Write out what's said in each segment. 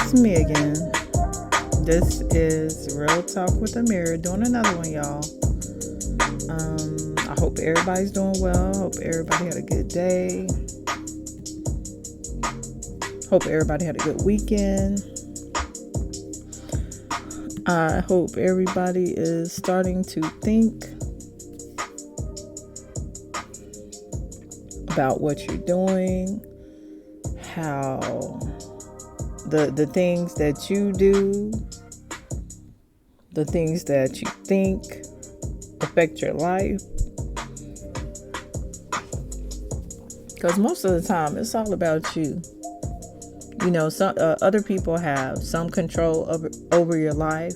it's me again. This is Real Talk with Amiri, doing another one, y'all. I hope everybody's doing well. Hope everybody had a good day. Hope everybody had a good weekend. I hope everybody is starting to think about what you're doing, how the things that you do, the things that you think affect your life. Because most of the time, it's all about you. You know, some other people have some control over your life,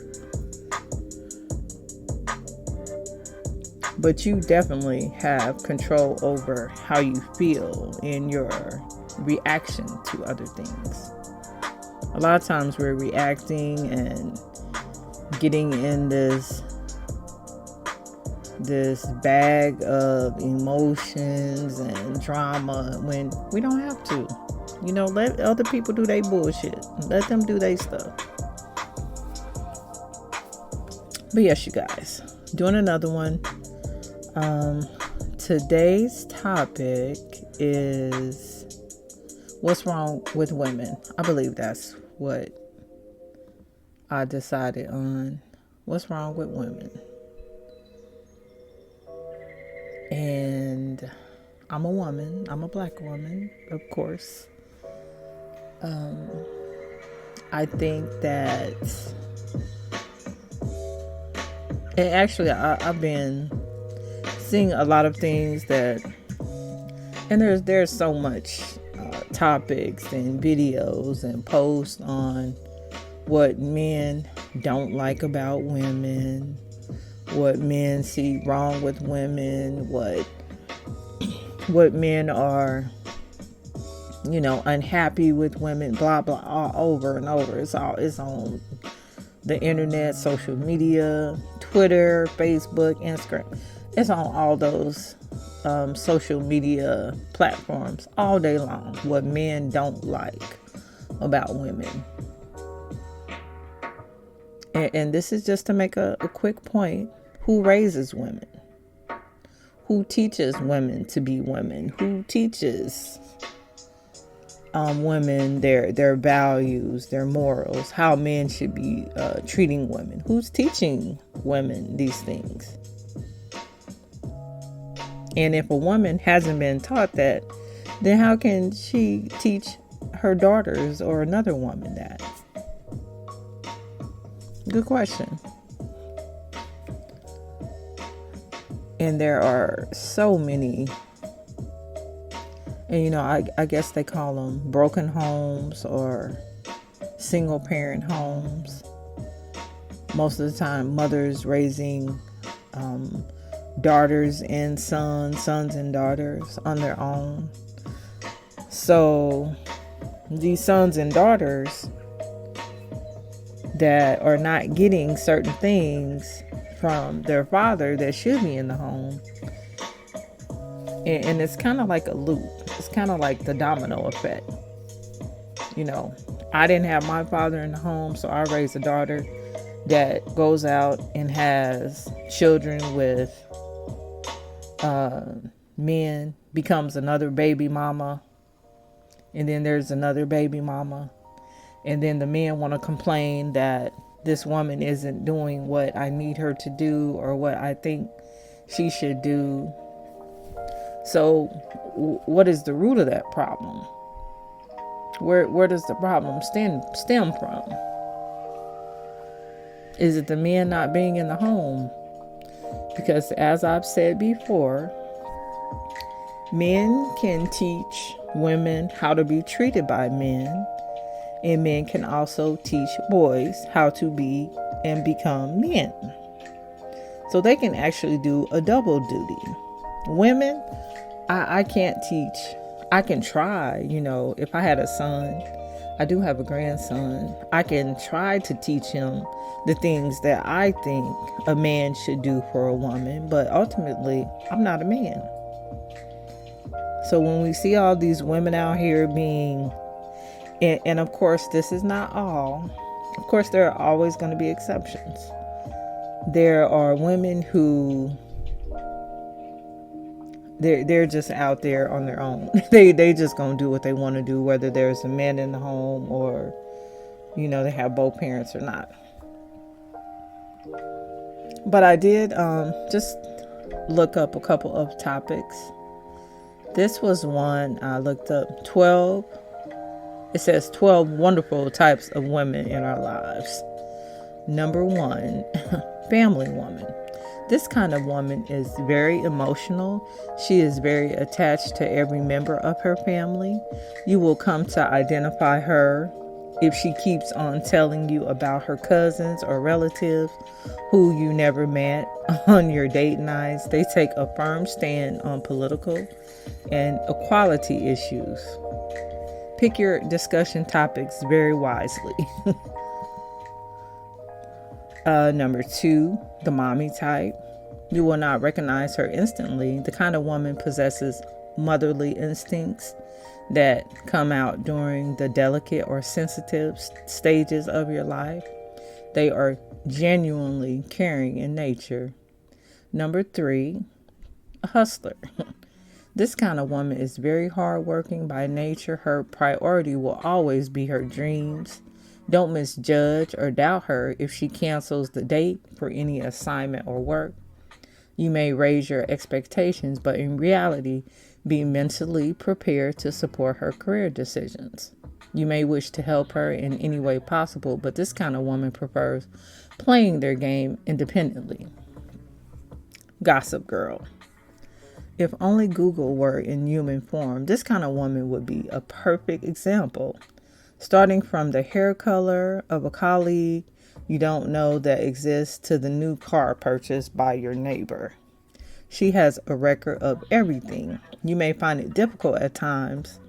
but you definitely have control over how you feel in your reaction to other things. A lot of times we're reacting and getting in this bag of emotions and drama when we don't have to. You know, let other people do their bullshit. Let them do their stuff. But yes, you guys, doing another one. Today's topic is what's wrong with women. I believe that's what I decided on. What's wrong with women? And I'm a woman. I'm a black woman, of course. I think that, and actually I've been seeing a lot of things that, and there's so much topics and videos and posts on what men don't like about women, what men see wrong with women, what men are, you know, unhappy with women, blah blah, all over and over. It's on the internet, social media, Twitter, Facebook, Instagram. It's on all those social media platforms all day long. What men don't like about women. And this is just to make a quick point. Who raises women? Who teaches women to be women? Who teaches women their values, their morals, how men should be treating women? Who's teaching women these things? And if a woman hasn't been taught that, then how can she teach her daughters or another woman that? Good question. And there are so many, and you know, I guess they call them broken homes or single parent homes. Most of the time, mothers raising daughters and sons and daughters on their own. So these sons and daughters that are not getting certain things from their father that should be in the home, and it's kind of like a loop. It's kind of like the domino effect. You know, I didn't have my father in the home, so I raised a daughter that goes out and has children with men, becomes another baby mama, and then there's another baby mama, and then the men want to complain that this woman isn't doing what I need her to do or what I think she should do. So what is the root of that problem? Where does the problem stem from? Is it the men not being in the home? Because as I've said before, men can teach women how to be treated by men, and men can also teach boys how to be and become men. So they can actually do a double duty. Women, I can't teach. I can try, you know, if I had a son, I do have a grandson, I can try to teach him the things that I think a man should do for a woman, but ultimately, I'm not a man. So when we see all these women out here being And of course, this is not all. Of course, there are always going to be exceptions. There are women who they're just out there on their own. They just gonna do what they want to do, whether there's a man in the home or they have both parents or not. But I did just look up a couple of topics. This was one I looked up. 12. It says 12 wonderful types of women in our lives. Number 1, family woman. This kind of woman is very emotional. She is very attached to every member of her family. You will come to identify her if she keeps on telling you about her cousins or relatives who you never met on your date nights. They take a firm stand on political and equality issues. Pick your discussion topics very wisely. Number 2, the mommy type. You will not recognize her instantly. The kind of woman possesses motherly instincts that come out during the delicate or sensitive stages of your life. They are genuinely caring in nature. Number 3, a hustler. This kind of woman is very hardworking by nature. Her priority will always be her dreams. Don't misjudge or doubt her if she cancels the date for any assignment or work. You may raise your expectations, but in reality, be mentally prepared to support her career decisions. You may wish to help her in any way possible, but this kind of woman prefers playing their game independently. Gossip girl. If only Google were in human form, this kind of woman would be a perfect example. Starting from the hair color of a colleague you don't know that exists to the new car purchased by your neighbor. She has a record of everything. You may find it difficult at times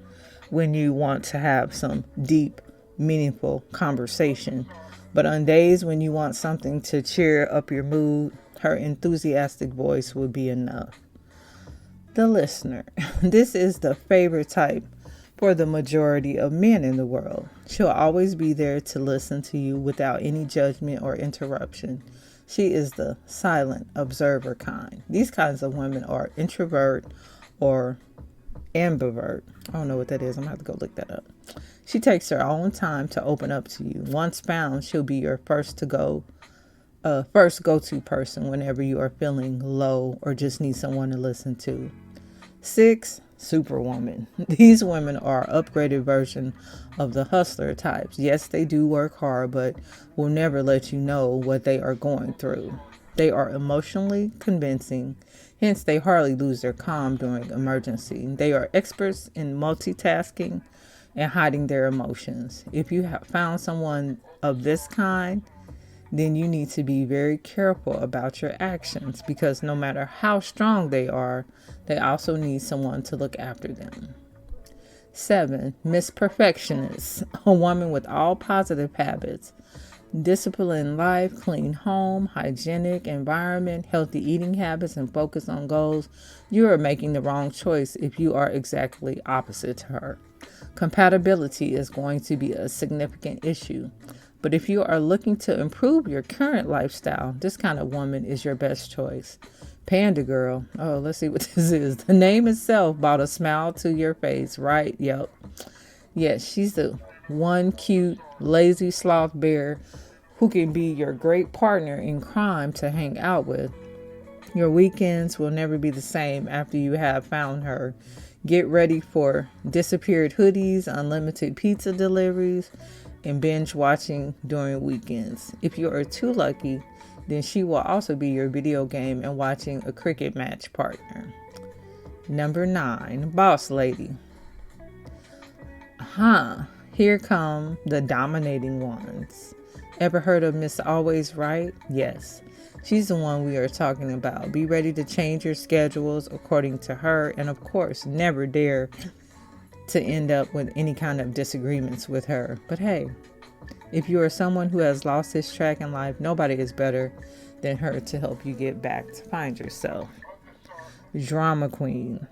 when you want to have some deep, meaningful conversation. But on days when you want something to cheer up your mood, her enthusiastic voice will be enough. The listener. This is the favorite type for the majority of men in the world. She'll always be there to listen to you without any judgment or interruption. She is the silent observer kind. These kinds of women are introvert or ambivert. I don't know what that is. I'm going to have to go look that up. She takes her own time to open up to you. Once found, she'll be your first go-to person whenever you are feeling low or just need someone to listen to. 6, superwoman. These women are an upgraded version of the hustler types. Yes, they do work hard, but will never let you know what they are going through. They are emotionally convincing, hence they hardly lose their calm during emergency. They are experts in multitasking and hiding their emotions. If you have found someone of this kind, then you need to be very careful about your actions, because no matter how strong they are, they also need someone to look after them. 7, Miss Perfectionist, a woman with all positive habits, disciplined life, clean home, hygienic environment, healthy eating habits, and focus on goals. You are making the wrong choice if you are exactly opposite to her. Compatibility is going to be a significant issue. But if you are looking to improve your current lifestyle, this kind of woman is your best choice. Panda girl. Oh, let's see what this is. The name itself brought a smile to your face, right? Yep. Yes, she's the one cute, lazy sloth bear who can be your great partner in crime to hang out with. Your weekends will never be the same after you have found her. Get ready for disappeared hoodies, unlimited pizza deliveries, and binge watching during weekends. If you are too lucky, then she will also be your video game and watching a cricket match partner. Number 9, boss lady. Here come the dominating ones. Ever heard of Miss Always Right? Yes, she's the one we are talking about. Be ready to change your schedules according to her, and of course, never dare to end up with any kind of disagreements with her. But hey, if you are someone who has lost his track in life, nobody is better than her to help you get back to find yourself. Drama queen.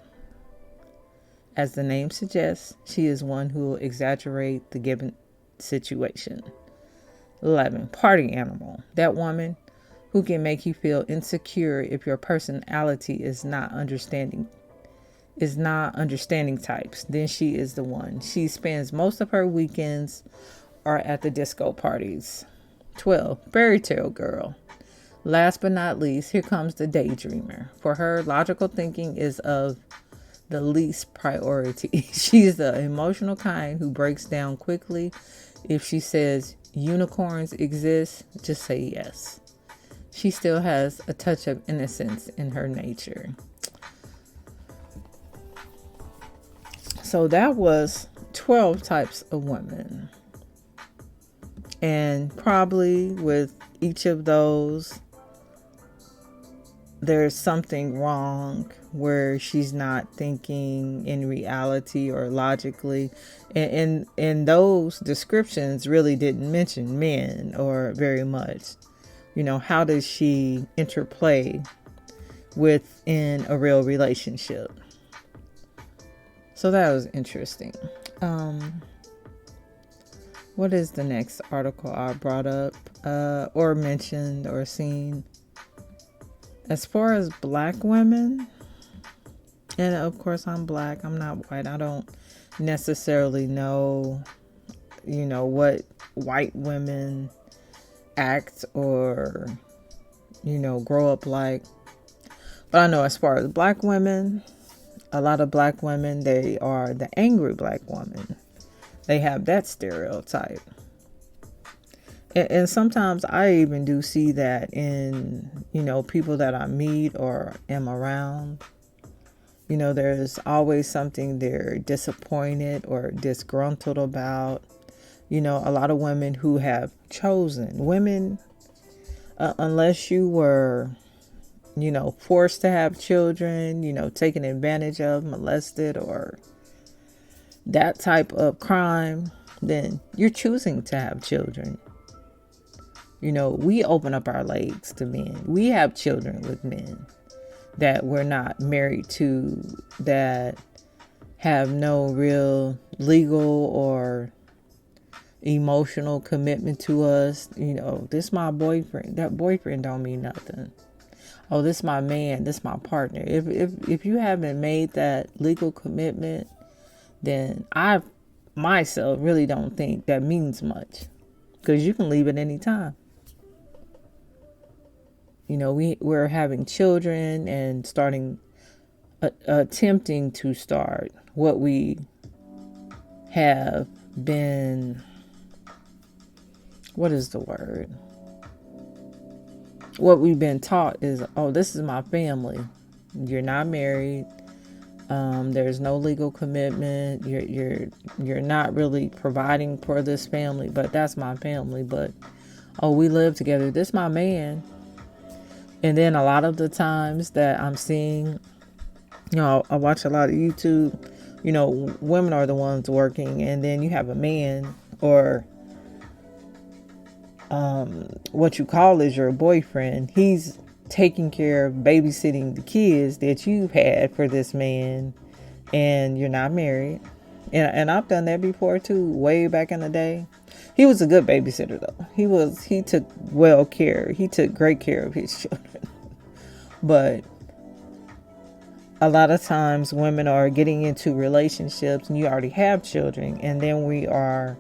As the name suggests, she is one who will exaggerate the given situation. 11. Party animal. That woman who can make you feel insecure if your personality is not understanding types. Then she is the one. She spends most of her weekends are at the disco parties. 12. Fairy tale girl. Last but not least, here comes the daydreamer. For her, logical thinking is of the least priority. She's the emotional kind who breaks down quickly. If she says unicorns exist, just say yes. She still has a touch of innocence in her nature. So that was 12 types of women. And probably with each of those, there's something wrong where she's not thinking in reality or logically. And those descriptions really didn't mention men or very much. How does she interplay within a real relationship? So that was interesting. What is the next article I brought up or mentioned or seen? As far as black women, and of course I'm black, I'm not white. I don't necessarily know, what white women act or, grow up like. But I know as far as black women, a lot of black women, they are the angry black woman. They have that stereotype. And sometimes I even do see that in, people that I meet or am around. There's always something they're disappointed or disgruntled about. A lot of women who have chosen. Women, unless you were, forced to have children, taken advantage of, molested, or that type of crime, then you're choosing to have children. We open up our legs to men. We have children with men that we're not married to, that have no real legal or emotional commitment to us. This my boyfriend. That boyfriend don't mean nothing. Oh, this my man. This my partner. If you haven't made that legal commitment, then I myself really don't think that means much, because you can leave at any time. We're having children and attempting to start what we have been, what is the word? What we've been taught is, oh, this is my family. You're not married. There's no legal commitment. You're not really providing for this family, but that's my family. But, oh, we live together. This is my man. And then a lot of the times that I'm seeing, I watch a lot of YouTube, women are the ones working, and then you have a man or what you call is your boyfriend. He's taking care of babysitting the kids that you've had for this man, and you're not married. And I've done that before too, way back in the day. He was a good babysitter though. He took great care of his children. But a lot of times women are getting into relationships and you already have children, and then we are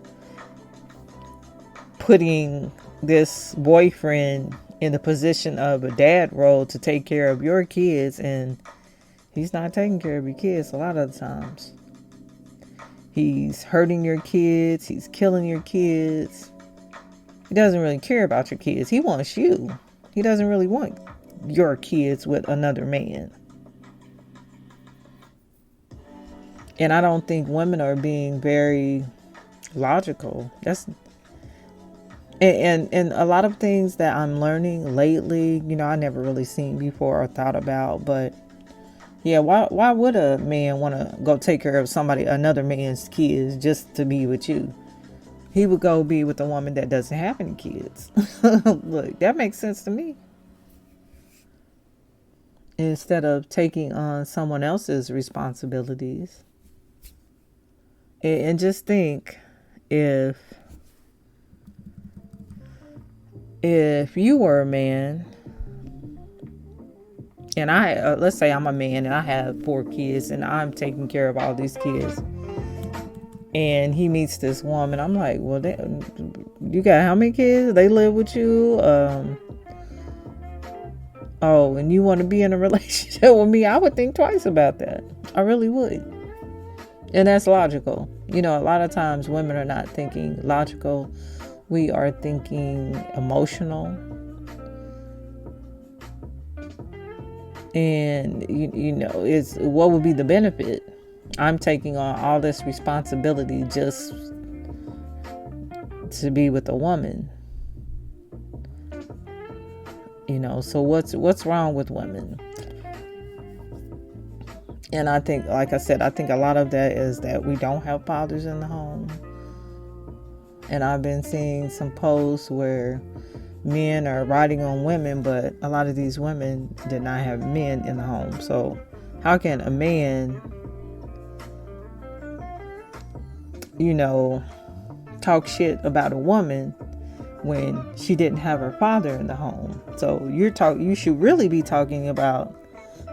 putting this boyfriend in the position of a dad role to take care of your kids, and he's not taking care of your kids a lot of the times. He's hurting your kids. He's killing your kids. He doesn't really care about your kids. He wants you. He doesn't really want your kids with another man. And I don't think women are being very logical. And a lot of things that I'm learning lately, I never really seen before or thought about. But yeah, why would a man want to go take care of another man's kids just to be with you? He would go be with a woman that doesn't have any kids. Look, that makes sense to me. Instead of taking on someone else's responsibilities. And just think, if you were a man, and I let's say I'm a man and I have 4 kids and I'm taking care of all these kids, and he meets this woman, I'm like, well, you got how many kids? They live with you? Oh, and you want to be in a relationship with me? I would think twice about that. I really would. And that's logical. A lot of times women are not thinking logical. We are thinking emotional. And, it's what would be the benefit? I'm taking on all this responsibility just to be with a woman. So what's wrong with women? And I think, like I said, I think a lot of that is that we don't have fathers in the home. And I've been seeing some posts where men are riding on women, but a lot of these women did not have men in the home. So how can a man, talk shit about a woman when she didn't have her father in the home? So you should really be talking about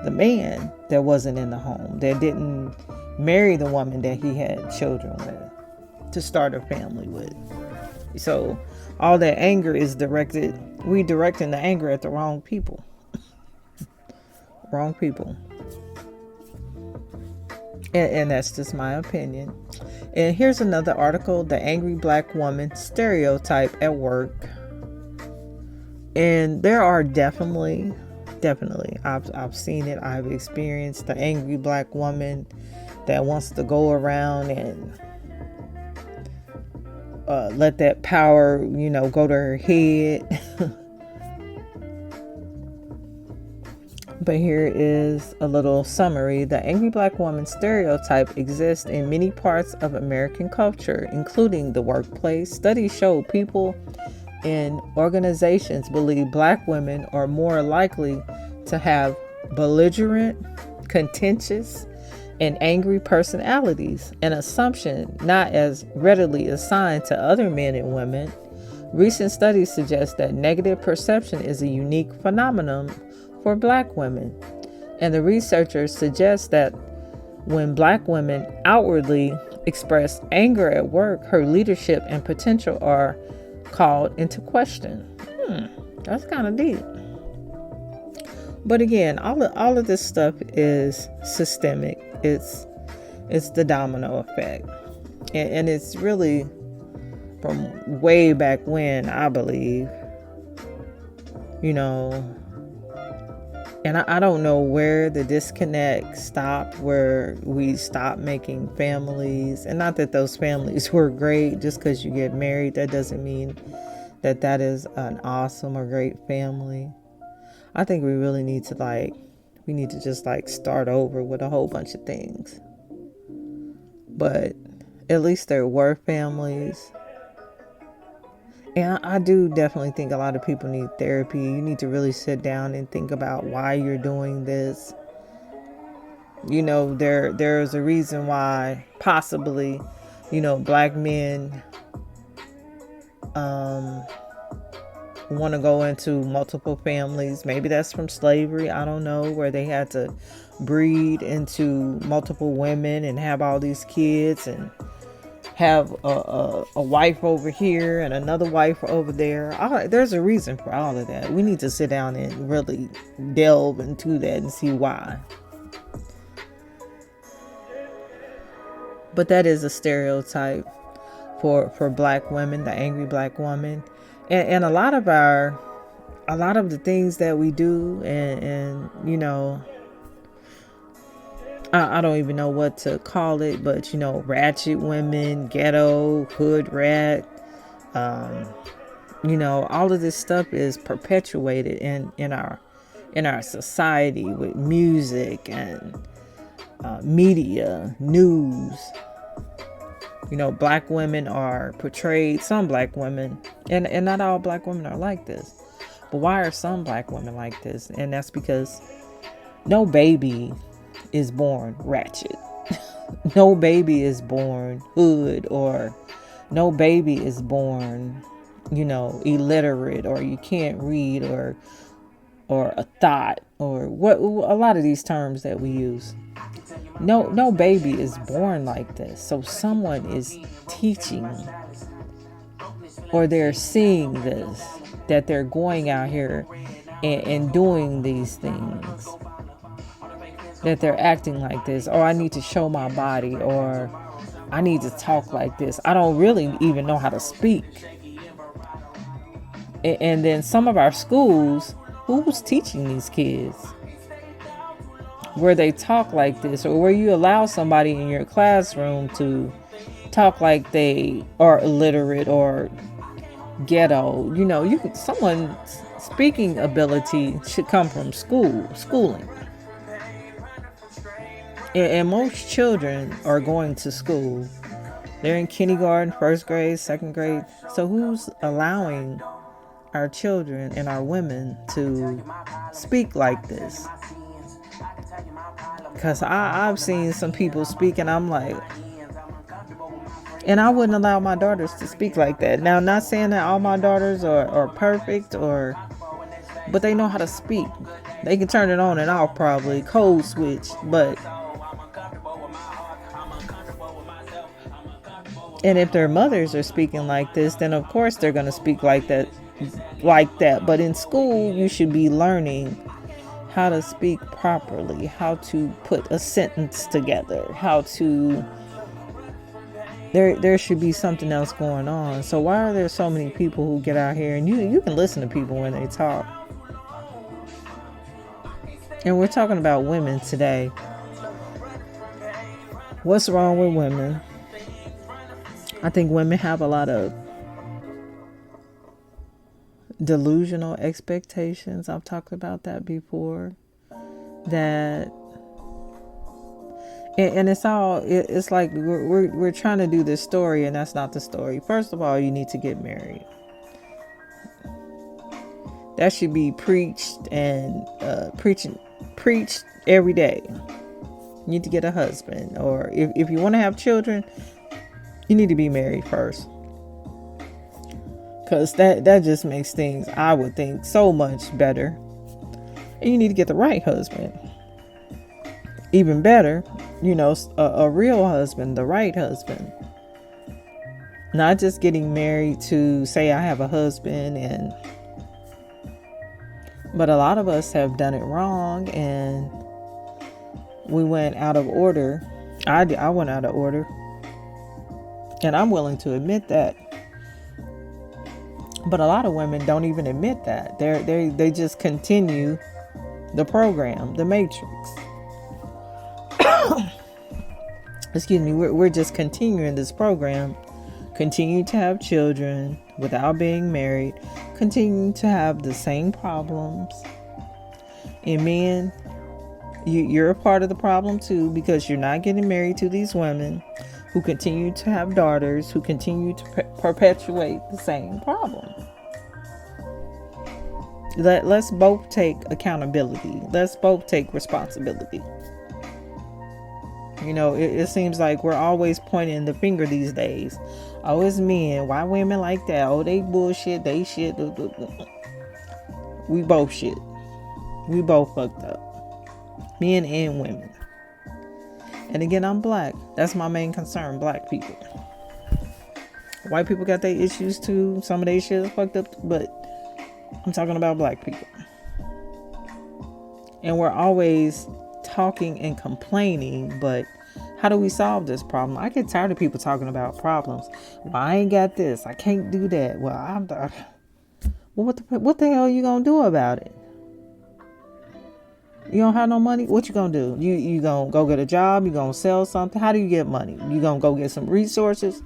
the man that wasn't in the home, that didn't marry the woman that he had children with to start a family with. So all that anger is we directing the anger at the wrong people. Wrong people. And that's just my opinion. And here's another article, The Angry Black Woman Stereotype at Work. And there are definitely, I've seen it. I've experienced the angry black woman that wants to go around and let that power, go to her head. But here is a little summary. The angry black woman stereotype exists in many parts of American culture, including the workplace. Studies show people in organizations believe black women are more likely to have belligerent, contentious, and angry personalities, an assumption not as readily assigned to other men and women. Recent studies suggest that negative perception is a unique phenomenon for black women, and the researchers suggest that when black women outwardly express anger at work, her leadership and potential are called into question. That's kind of deep. But again, all of this stuff is systemic. It's the domino effect, and it's really from way back when, I believe. And I don't know where the disconnect stopped, where we stopped making families. And not that those families were great. Just because you get married, that doesn't mean that is an awesome or great family. I think we really need to just start over with a whole bunch of things. But at least there were families. And I do definitely think a lot of people need therapy. You need to really sit down and think about why you're doing this. There's a reason why possibly, black men want to go into multiple families. Maybe that's from slavery. I don't know, where they had to breed into multiple women and have all these kids and have a wife over here and another wife over there. There's a reason for all of that. We need to sit down and really delve into that and see why. But that is a stereotype for black women, the angry black woman. And a lot of the things that we do and I don't even know what to call it, but ratchet women, ghetto, hood rat, all of this stuff is perpetuated in our society with music and media, news. Black women are portrayed, some black women, and not all black women are like this. But why are some black women like this? And that's because no baby is born ratchet. no baby is born hood, or no baby is born, illiterate, or you can't read, or a thought, or what, a lot of these terms that we use. No baby is born like this. So someone is teaching, or they're seeing this, that they're going out here and doing these things, that they're acting like this. Or I need to show my body, or I need to talk like this. I don't really even know how to speak. And then some of our schools, who's teaching these kids? Where they talk like this, or where you allow somebody in your classroom to talk like they are illiterate or ghetto. Someone's speaking ability should come from schooling. And most children are going to school. They're in kindergarten, first grade, second grade. So who's allowing our children and our women to speak like this? Because I've seen some people speak, and I'm like, and I wouldn't allow my daughters to speak like that. Now, not saying that all my daughters are perfect, but they know how to speak. They can turn it on and off, probably code switch, and if their mothers are speaking like this, then of course they're going to speak like that. But in school, you should be learning how to speak properly, how to put a sentence together, there should be something else going on. So why are there so many people who get out here, and you can listen to people when they talk? And we're talking about women today. What's wrong with women? I think women have a lot of delusional expectations. I've talked about that before. And it's like we're trying to do this story, and that's not the story. First of all, you need to get married. That should be preached and preached every day. You need to get a husband, or if you want to have children, you need to be married first. Because that just makes things, I would think, so much better. And you need to get the right husband. Even better, a real husband, the right husband. Not just getting married to say I have a husband, but a lot of us have done it wrong, and we went out of order. I went out of order. And I'm willing to admit that. But a lot of women don't even admit that. They just continue the program, the matrix. Excuse me. We're just continuing this program, continue to have children without being married, continue to have the same problems. And men, you're a part of the problem too, because you're not getting married to these women who continue to have daughters, who continue to perpetuate the same problem. Let's both take accountability. Let's both take responsibility. It seems like we're always pointing the finger these days. Oh, it's men. Why women like that? Oh, they bullshit. They shit. We both shit. We both fucked up. Men and women. And again, I'm black. That's my main concern, black people. White people got their issues too. Some of their shit is fucked up, but I'm talking about black people. And we're always talking and complaining, but how do we solve this problem? I get tired of people talking about problems. Well, I ain't got this. I can't do that. Well, what the hell are you gonna do about it? You don't have no money? What you gonna do? You gonna go get a job? You gonna sell something? How do you get money? You gonna go get some resources?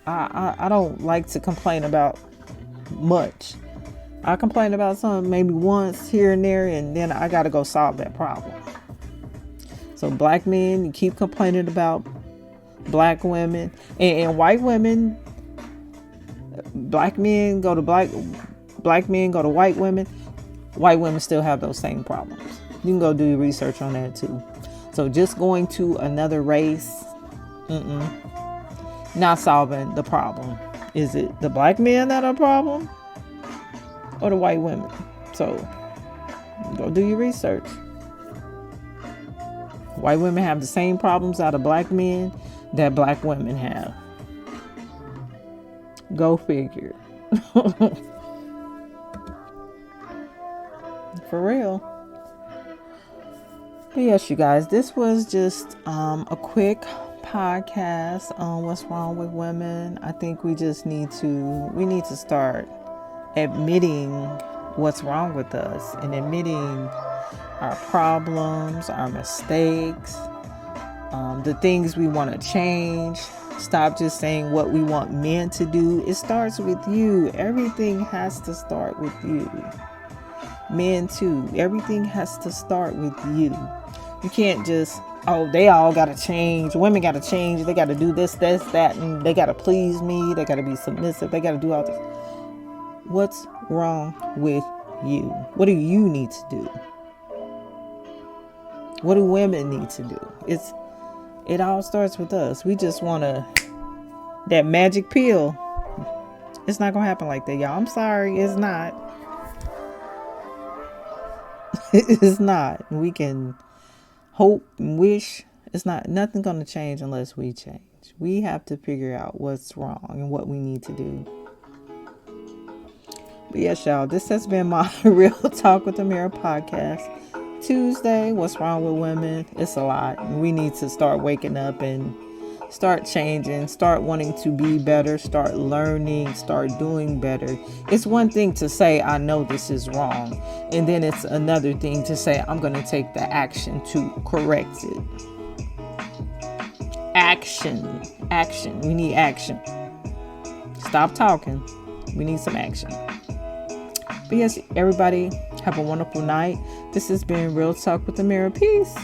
I don't like to complain about much. I complain about something maybe once here and there, and then I gotta go solve that problem. So black men, you keep complaining about black women, and white women. Black men go to black men go to white women. White women still have those same problems. You can go do your research on that too. So just going to another race, not solving the problem. Is it the black men that are a problem or the white women? So go do your research. White women have the same problems out of black men that black women have. Go figure. For real. But yes, you guys, this was just a quick podcast on what's wrong with women. I think we need to start admitting what's wrong with us and admitting our problems, our mistakes, the things we want to change. Stop just saying what we want men to do. It starts with you. Everything has to start with you. Men too. Everything has to start with you. You can't just, they all got to change. Women got to change. They got to do this, that, and they got to please me. They got to be submissive. They got to do all this. What's wrong with you? What do you need to do? What do women need to do? It all starts with us. We just want that magic pill. It's not going to happen like that, y'all. I'm sorry. It's not. It's not. We can hope and wish. Nothing going to change unless we change. We have to figure out what's wrong and what we need to do. But yes, y'all, this has been my Real Talk with Amiri podcast. Tuesday, what's wrong with women? It's a lot. We need to start waking up and start changing, start wanting to be better, start learning, start doing better. It's one thing to say, I know this is wrong. And then it's another thing to say, I'm going to take the action to correct it. Action. We need action. Stop talking. We need some action. But yes, everybody, have a wonderful night. This has been Real Talk with Amiri. Peace.